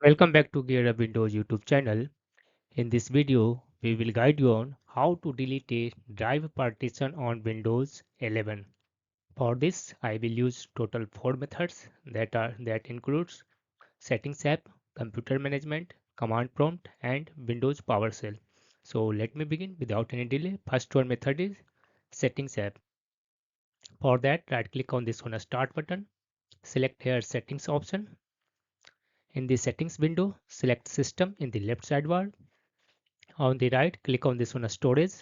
Welcome back to Gear Up Windows YouTube channel. In this video, we will guide you on how to delete a drive partition on Windows 11. For this, I will use total 4 methods that includes Settings app, Computer Management, Command Prompt, and Windows PowerShell. So let me begin without any delay. First one method is Settings app. For that, right click on this one Start button. Select here Settings option. In the Settings window, select System in the left sidebar. On the right, click on this one Storage.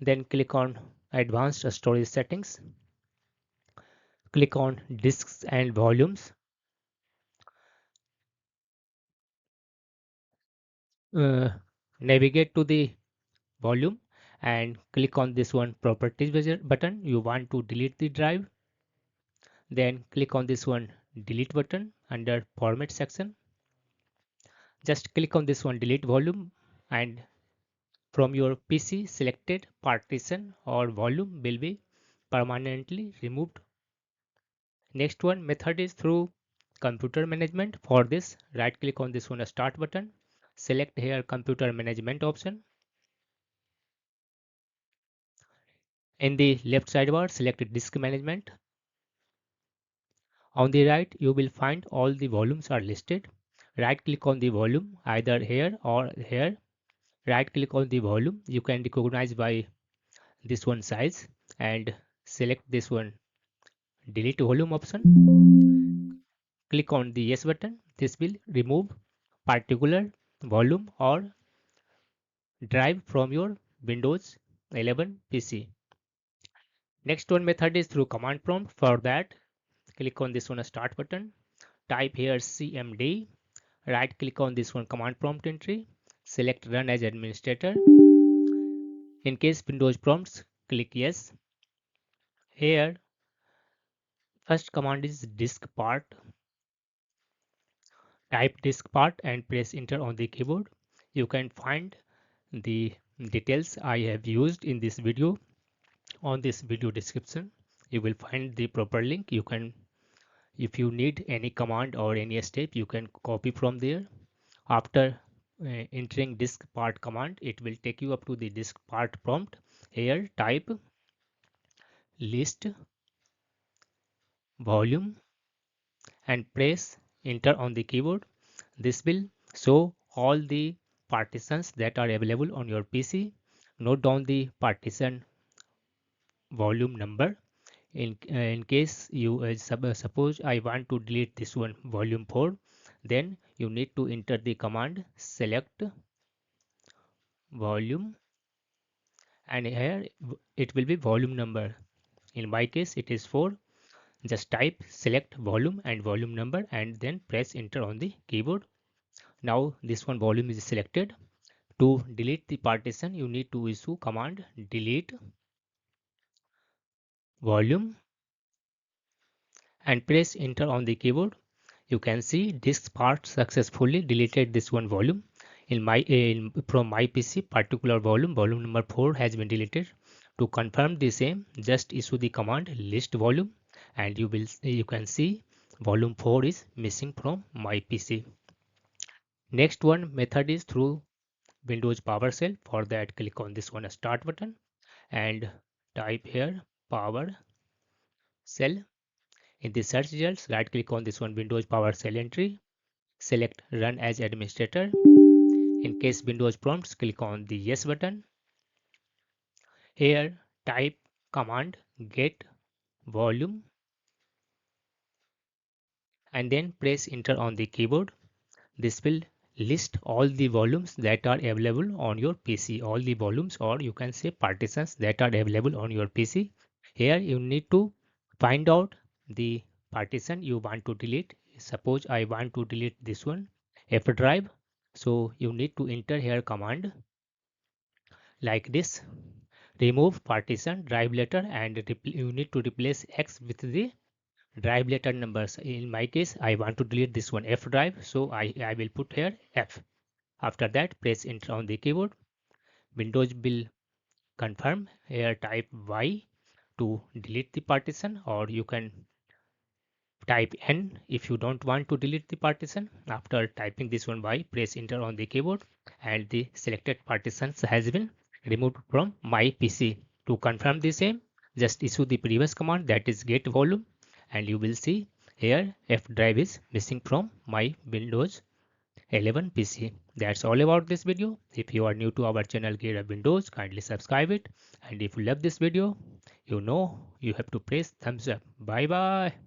Then click on Advanced Storage Settings. Click on Disks and Volumes. Uh, Navigate to the volume and click on this one Properties button. You want to delete the drive. Then click on this one Delete button under Format section. Just click on this one Delete Volume, and from your PC selected partition or volume will be permanently removed. Next one method is through computer management. For this, right click on this one Start button. Select here Computer Management option. In the left sidebar, select Disk Management. On the right, you will find all the volumes are listed. Right click on the volume either here or here. Right click on the volume. You can recognize by this one size and select this one Delete Volume option. Click on the Yes button. This will remove particular volume or drive from your Windows 11 PC. Next one method is through command prompt. For that, click on this one Start button. Type here CMD. Right click on this one Command Prompt Entry. Select Run as Administrator. In case Windows prompts, click Yes. Here, first command is disk part. Type disk part and press enter on the keyboard. You can find the details I have used in this video on this video description. You will find the proper link. You can, if you need any command or any step, you can copy from there. After entering disk part command, it will take you up to the disk part prompt. Here type list volume and press enter on the keyboard. This will show all the partitions that are available on your PC. Note down the partition volume number. In case you suppose I want to delete this one volume 4, then you need to enter the command select volume, and here it will be volume number. In my case it is 4. Just type select volume and volume number and then press enter on the keyboard. Now this one volume is selected. To delete the partition, you need to issue command delete volume and press enter on the keyboard. You can see disk part successfully deleted this one volume. From my PC, particular volume number 4 has been deleted. To confirm the same, just issue the command list volume, and you can see volume 4 is missing from my PC. Next one method is through Windows PowerShell. For that, click on this one Start button and type here PowerShell. In the search results, right click on this one Windows PowerShell entry. Select Run as Administrator. In case Windows prompts, click on the Yes button. Here, type command get volume and then press enter on the keyboard. This will list all the volumes that are available on your PC, all the volumes, or you can say partitions that are available on your PC. Here you need to find out the partition you want to delete. Suppose I want to delete this one F drive. So you need to enter here command like this: remove partition drive letter, and you need to replace X with the drive letter numbers. In my case, I want to delete this one F drive, so I will put here F. After that, press enter on the keyboard. Windows will confirm. Here type Y to delete the partition, or you can Type N if you don't want to delete the partition. After typing this one by, press enter on the keyboard and the selected partitions has been removed from my PC. To confirm the same, just issue the previous command, that is get volume, and you will see here F drive is missing from my Windows 11 PC. That's all about this video. If you are new to our channel Gear Up Windows, kindly subscribe it. And if you love this video, you know you have to press thumbs up. Bye bye.